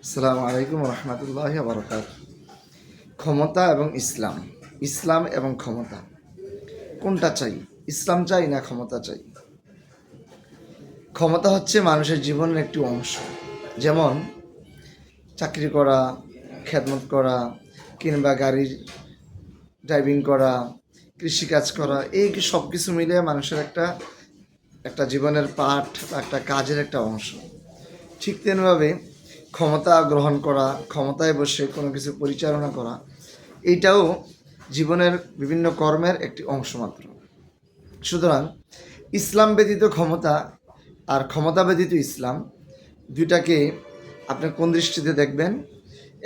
আসসালামু আলাইকুম রহমতুল্লাহি ওয়া বারাকাতুহু। ক্ষমতা এবং ইসলাম, ইসলাম এবং ক্ষমতা কোনটা চাই? ইসলাম চাই না ক্ষমতা চাই? ক্ষমতা হচ্ছে মানুষের জীবনের একটি অংশ। যেমন চাকরি করা, খেদমত করা, কিংবা গাড়ির ড্রাইভিং করা, কৃষিকাজ করা, এই সব কিছু মিলে মানুষের একটা একটা জীবনের পাঠ বা একটা কাজের একটা অংশ। ঠিক তেমনিভাবে ক্ষমতা গ্রহণ করা, ক্ষমতায় বসে কোনো কিছু পরিচালনা করা, এইটাও জীবনের বিভিন্ন কর্মের একটি অংশ মাত্র। সুতরাং ইসলাম ব্যতীত ক্ষমতা আর ক্ষমতা ব্যতীত ইসলাম, দুইটাকে আপনি কোন দৃষ্টিতে দেখবেন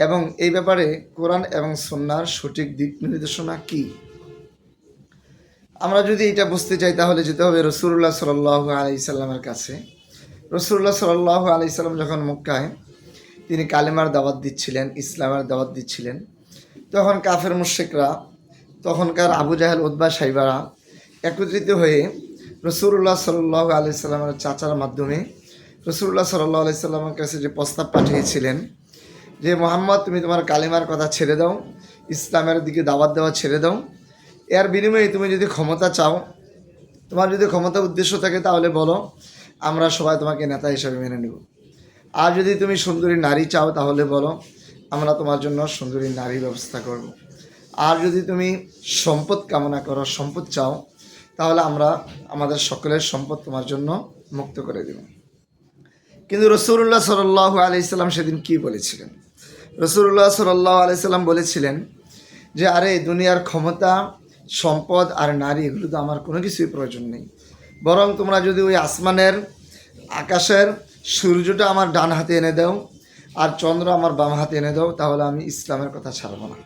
এবং এই ব্যাপারে কোরআন এবং সুন্নাহর সঠিক দিক নির্দেশনা কী? আমরা যদি এটা বুঝতে চাই তাহলে যেতে হবে রাসূলুল্লাহ সাল্লাল্লাহু আলাইহি সাল্লামের কাছে। রাসূলুল্লাহ সাল্লাল্লাহু আলাইহি সাল্লাম যখন মক্কায় তিনি কালেমার দাওয়াত দিচ্ছিলেন, ইসলামের দাওয়াত দিচ্ছিলেন, তখন কাফের মুশরিকরা, তখনকার আবু জাহেল, উতবা, সাইবারা একত্রিত হয়ে রাসূলুল্লাহ সাল্লাল্লাহু আলাইহি সাল্লামের চাচার মাধ্যমে রাসূলুল্লাহ সাল্লাল্লাহু আলাইহি সাল্লামের কাছে যে প্রস্তাব পাঠিয়েছিলেন যে মুহাম্মদ, তুমি তোমার কালেমার কথা ছেড়ে দাও, ইসলামের দিকে দাওয়াত দেওয়া ছেড়ে দাও, এর বিনিময়ে তুমি যদি ক্ষমতা চাও, তোমার যদি ক্ষমতা উদ্দেশ্য থাকে তাহলে বলো, আমরা সবাই তোমাকে নেতা হিসাবে মেনে নেব। আর যদি তুমি সুন্দরী নারী চাও তাহলে বলো, আমরা তোমার জন্য সুন্দরী নারীর ব্যবস্থা করব। আর যদি তুমি সম্পদ কামনা করো, সম্পদ চাও, তাহলে আমরা আমাদের সকলের সম্পদ তোমার জন্য মুক্ত করে দেব। কিন্তু রাসূলুল্লাহ সাল্লাল্লাহু আলাইহি সাল্লাম সেদিন কি বলেছিলেন? রাসূলুল্লাহ সাল্লাল্লাহু আলাইহি সাল্লাম বলেছিলেন যে, আরে দুনিয়ার ক্ষমতা, সম্পদ আর নারী, এগুলো তো আমার কোনো কিছুই প্রয়োজন নেই। বরং তোমরা যদি ওই আসমানের, আকাশের সূর্যটা আমার ডান হাতে এনে দাও আর চন্দ্র আমার বাম হাতে এনে দাও, তাহলে আমি ইসলামের কথা ছাড়ব না।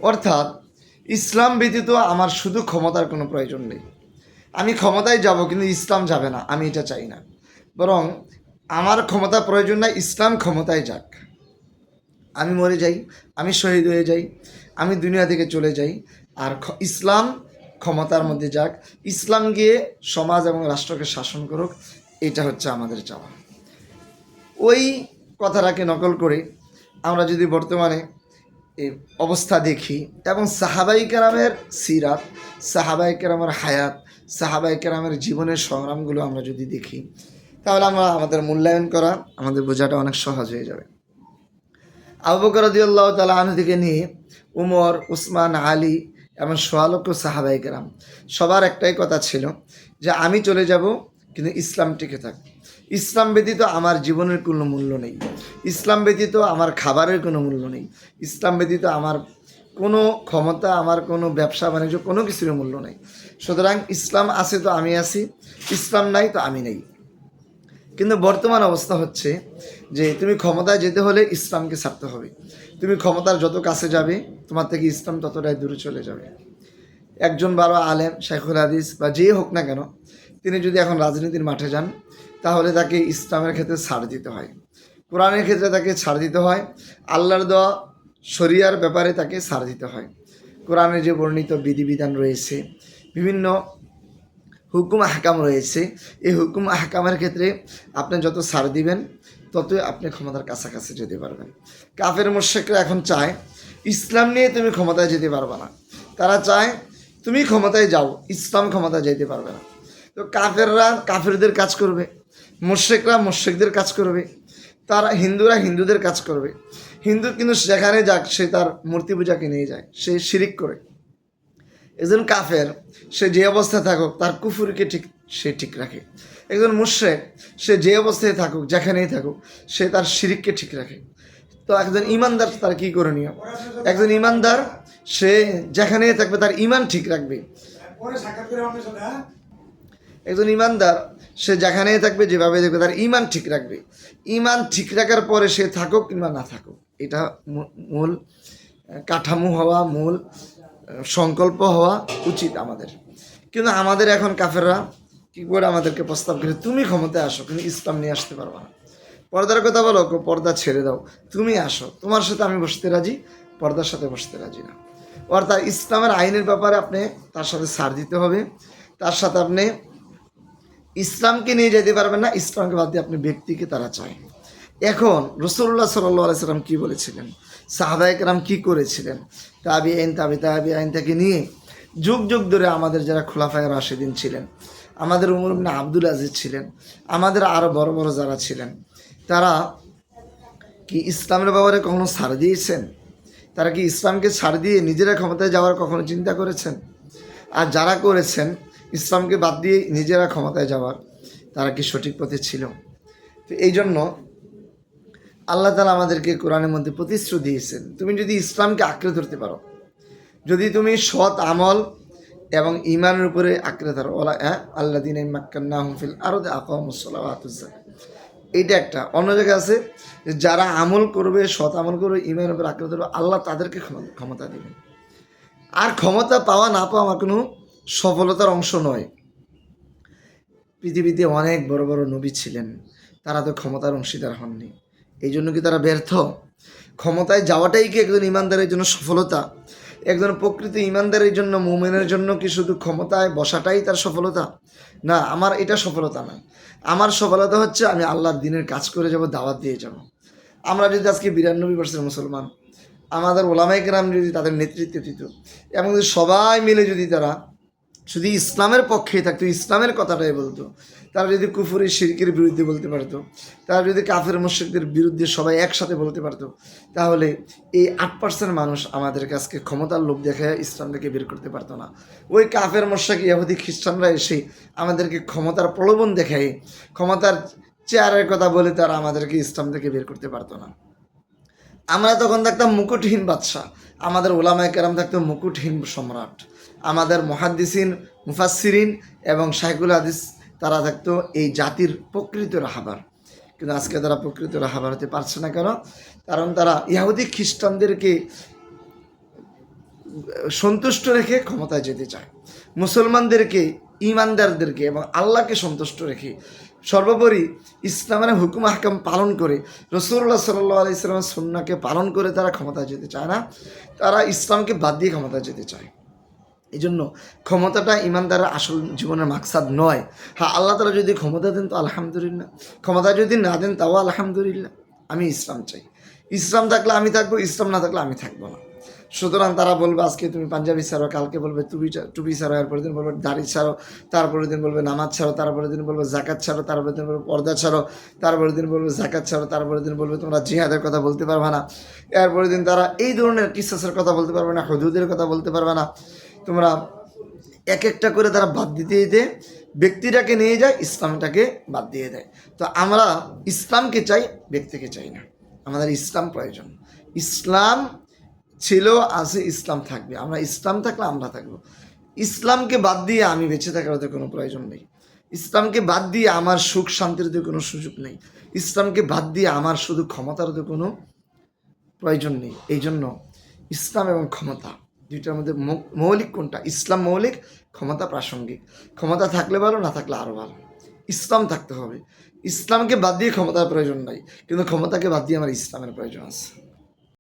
অর্থাৎ ইসলাম ব্যতীত আমার শুধু ক্ষমতার কোনো প্রয়োজন নেই। আমি ক্ষমতায় যাব কিন্তু ইসলাম যাবে না, আমি এটা চাই না। বরং আমার ক্ষমতা প্রয়োজন না, ইসলাম ক্ষমতায় যাক। আমি মরে যাই, আমি শহীদ হয়ে যাই, আমি দুনিয়া থেকে চলে যাই, আর ইসলাম ক্ষমতার মধ্যে যাক, ইসলাম গিয়ে সমাজ এবং রাষ্ট্রকে শাসন করুক, এটা হচ্ছে আমাদের চাওয়া। ওই কথাটাকে নকল করে আমরা যদি বর্তমানে এই অবস্থা দেখি এবং সাহাবাই কেরামের সিরাত, সাহাবাই কেরামের হায়াত, সাহাবাই কেরামের জীবনের সংগ্রামগুলো আমরা যদি দেখি, তাহলে আমরা আমাদের মূল্যায়ন করা, আমাদের বোঝাটা অনেক সহজ হয়ে যাবে। আবু বকর রাদিয়াল্লাহু তাআলা আনহু থেকে নিয়ে উমর, উসমান, আলী এবং সোয়ালক্ষ সাহাবাই কেরাম, সবার একটাই কথা ছিল যে আমি চলে যাব কিন্তু ইসলাম টিকে থাক। ইসলাম ব্যতীত আমার জীবনের কোনো মূল্য নেই, ইসলাম ব্যতীত আমার খাবারের কোনো মূল্য নেই, ইসলাম ব্যতীত আমার কোনো ক্ষমতা, আমার কোনো ব্যবসা বাণিজ্য, কোনো কিছুর মূল্য নেই। সুতরাং ইসলাম আছে তো আমি আছি, ইসলাম নাই তো আমি নেই। কিন্তু বর্তমান অবস্থা হচ্ছে যে তুমি ক্ষমতায় যেতে হলে ইসলামকে ছাড়তে হবে। তুমি ক্ষমতার যত কাছে যাবে, তোমার থেকে ইসলাম ততটাই দূরে চলে যাবে। একজন বড় আলেম, শাইখুল হাদিস বা যে হোক না কেন, তিনি যদি এখন রাজনীতির মাঠে যান, তাহলে তাকে ইসলামের ক্ষেত্রে ছাড় দিতে হয়, কোরআনের ক্ষেত্রে তাকে ছাড় দিতে হয়, আল্লাহর দেওয়া শরিয়ার ব্যাপারে তাকে ছাড় দিতে হয়। কোরআনে যে বর্ণিত বিধিবিধান রয়েছে, বিভিন্ন হুকুম আহকাম রয়েছে, এই হুকুম আহকামের ক্ষেত্রে আপনি যত ছাড় দিবেন, ততই আপনি ক্ষমতার কাছাকাছি যেতে পারবেন। কাফের মুশরিকরা এখন চায় ইসলাম নিয়ে তুমি ক্ষমতায় যেতে পারবে না, তারা চায় তুমি ক্ষমতায় যাও, ইসলাম ক্ষমতায় যেতে পারবে না। তো কাফেররা কাফেরদের কাজ করবে, মুশরিকরা মুশরিকদের কাজ করবে, তারা হিন্দুরা হিন্দুদের কাজ করবে। হিন্দু কিন্তু যেখানে যাক সে তার মূর্তি পূজাকে নিয়ে যায়, সে শিরিক করে। একজন কাফের সে যে অবস্থায় থাকুক তার কুফুরকে ঠিক রাখে। একজন মুশরিক সে যে অবস্থায় থাকুক, যেখানেই থাকুক, সে তার শিরিককে ঠিক রাখে। তো একজন ইমানদার তার কী করণীয়? একজন ইমানদার সে যেখানেই থাকবে তার ইমান ঠিক রাখবে। একজন ইমানদার সে যেখানেই থাকবে, যেভাবে দেখবে, তার ইমান ঠিক রাখবে। ইমান ঠিক রাখার পরে সে থাকুক কিংবা না থাকুক, এটা মূল কাঠামো হওয়া, মূল সংকল্প হওয়া উচিত আমাদের। কিন্তু আমাদের এখন কাফেররা কী করে আমাদেরকে প্রস্তাব করে, তুমি ক্ষমতায় আসো কিন্তু ইসলাম নিয়ে আসতে পারবা না। পর্দার কথা বলো, পর্দা ছেড়ে দাও, তুমি আসো, তোমার সাথে আমি বসতে রাজি, পর্দার সাথে বসতে রাজি না। অর্থাৎ ইসলামের আইনের ব্যাপারে আপনি তার সাথে ছাড় দিতে হবে, তার সাথে আপনি ইসলামকে নিয়ে যেতে পারবেন না, ইসলামকে বাদ দিয়ে আপনি ব্যক্তিকে তারা চায়। এখন রাসূলুল্লাহ সাল্লাল্লাহু আলাইহি সাল্লাম কী বলেছিলেন, সাহাবায়ে কেরাম কী করেছিলেন, তাবিঈন তাবিঈন থেকে নিয়ে যুগ যুগ ধরে আমাদের যারা খুলাফায়ে রাশিদিন ছিলেন, আমাদের উমর ইবনে আব্দুল আজিজ ছিলেন, আমাদের আরও বড় বড় যারা ছিলেন, তারা কি ইসলামের ব্যাপারে কখনো ছাড় দিয়েছেন? তারা কি ইসলামকে ছাড় দিয়ে নিজেরা ক্ষমতায় যাওয়ার কখনো চিন্তা করেছেন? আর যারা করেছেন ইসলামকে বাদ দিয়ে নিজেরা ক্ষমতায় যাওয়ার, তারা কি সঠিক পথে ছিল? তো এই জন্য আল্লাহ তাআলা আমাদেরকে কোরআনের মধ্যে প্রতিশ্রুতি দিয়েছেন, তুমি যদি ইসলামকে আঁকড়ে ধরতে পারো, যদি তুমি সৎ আমল এবং ইমানের উপরে আঁকড়ে ধরো, ওলা আল্লাযীনা মাক্কান্নাহুম ফিল আরদি আকামুস সালাহ ওয়া আতুজ যাকাত, এইটা একটা। অন্য জায়গায় আছে যে যারা আমল করবে, সৎ আমল করবে, ইমানের উপরে আঁকড়ে ধরবে, আল্লাহ তাদেরকে ক্ষমতা দেবেন। আর ক্ষমতা পাওয়া না পাওয়া আমার কোনো সফলতার অংশ নয়। পৃথিবীতে অনেক বড় বড় নবী ছিলেন, তারা তো ক্ষমতার অংশীদার হননি। এই জন্য কি তারা ব্যর্থ? ক্ষমতায় যাওয়াটাই কি একজন ইমানদারের জন্য সফলতা? একজন প্রকৃত ইমানদারের জন্য, মুমিনের জন্য কি শুধু ক্ষমতায় বসাটাই তার সফলতা? না, আমার এটা সফলতা না। আমার সফলতা হচ্ছে আমি আল্লাহর দ্বীনের কাজ করে যাব, দাওয়াত দিয়ে যাব। আমরা যদি আজকে 92% মুসলমান, আমাদের ওলামায়ে কেরাম যদি তাদের নেতৃত্বে দিত এবং যদি সবাই মিলে যদি তারা শুধু ইসলামের পক্ষে থাকতো, ইসলামের কথাটাই বলতো, তারা যদি কুফরি শিরকের বিরুদ্ধে বলতে পারতো, তারা যদি কাফের মুশরিকদের বিরুদ্ধে সবাই একসাথে বলতে পারতো, তাহলে এই 8% মানুষ আমাদের কাছকে ক্ষমতার লোভ দেখায় ইসলাম থেকে বের করতে পারতো না। ওই কাফের মুশরিক ইহুদি খ্রিস্টানরা এসে আমাদেরকে ক্ষমতার প্রলোভন দেখায়, ক্ষমতার চেয়ারের কথা বলে তারা আমাদেরকে ইসলাম থেকে বের করতে পারতো না। আমরা তখন থাকতাম মুকুটহীন বাদশাহ, আমাদের ওলামায়ে কেরাম থাকতো মুকুটহীন সম্রাট, আমাদের মুহাদ্দিসিন, মুফাসসিরিন এবং শাইখুল হাদিস তারা থাকতো এই জাতির প্রকৃত রাহাবার। কিন্তু আজকে তারা প্রকৃত রাহাবার হতে পারছে না। কেন? কারণ তারা ইহুদি খ্রিস্টানদেরকে সন্তুষ্ট রেখে ক্ষমতায় যেতে চায়, মুসলমানদেরকে, ইমানদারদেরকে এবং আল্লাহকে সন্তুষ্ট রেখে, সর্বোপরি ইসলামের হুকুম আহকাম পালন করে, রাসূলুল্লাহ সাল্লাল্লাহু আলাইহি সাল্লামের সুন্নাহকে পালন করে তারা ক্ষমতায় যেতে চায় না। তারা ইসলামকে বাদ দিয়ে ক্ষমতায় যেতে চায়। এই জন্য ক্ষমতাটা ইমানদারের আসল জীবনের মাকসাদ নয়। হ্যাঁ, আল্লাহ তাআলা যদি ক্ষমতা দেন তো আলহামদুলিল্লাহ, ক্ষমতা যদি না দেন তাও আলহামদুলিল্লাহ। আমি ইসলাম চাই, ইসলাম থাকলে আমি থাকবো, ইসলাম না থাকলে আমি থাকবো না। সুতরাং তারা বলবে আজকে তুমি পাঞ্জাবি ছাড়ো, কালকে বলবে টুপি ছাড়ো, এরপরের দিন বলবে দাড়ি ছাড়ো, তারপরের দিন বলবে নামাজ ছাড়ো, তারপরের দিন বলবে জাকাত ছাড়ো, তারপরের দিন বলবে পর্দা ছাড়ো, তারপরের দিন বলবে জাকাত ছাড়ো, তারপরের দিন বলবে তোমরা জিহাদের কথা বলতে পারবে না, এরপরের দিন তারা এই ধরনের কিসাসের কথা বলতে পারবে না, হুদুদের কথা বলতে পারবে না। তোমরা এক একটা করে তারা বাদ দিতে দিতে ব্যক্তিটাকে নিয়ে যায়, ইসলামটাকে বাদ দিয়ে দেয়। তো আমরা ইসলামকে চাই, ব্যক্তিকে চাই না। আমাদের ইসলাম প্রয়োজন। ইসলাম ছিল, আছে, ইসলাম থাকবে। আমরা ইসলাম থাকলে আমরা থাকবো। ইসলামকে বাদ দিয়ে আমি বেঁচে থাকার ওদের কোনো প্রয়োজন নেই। ইসলামকে বাদ দিয়ে আমার সুখ শান্তির ওদের কোনো সুযোগ নেই। ইসলামকে বাদ দিয়ে আমার শুধু ক্ষমতার ওদের কোনো প্রয়োজন নেই। এই জন্য ইসলাম এবং ক্ষমতা দুইটার মধ্যে মৌলিক কোনটা? ইসলাম মৌলিক, ক্ষমতা প্রাসঙ্গিক। ক্ষমতা থাকলে ভালো, না থাকলে আরও ভালো। ইসলাম থাকতে হবে। ইসলামকে বাদ দিয়ে ক্ষমতার প্রয়োজন নাই, কিন্তু ক্ষমতাকে বাদ দিয়ে আমার ইসলামের প্রয়োজন আছে।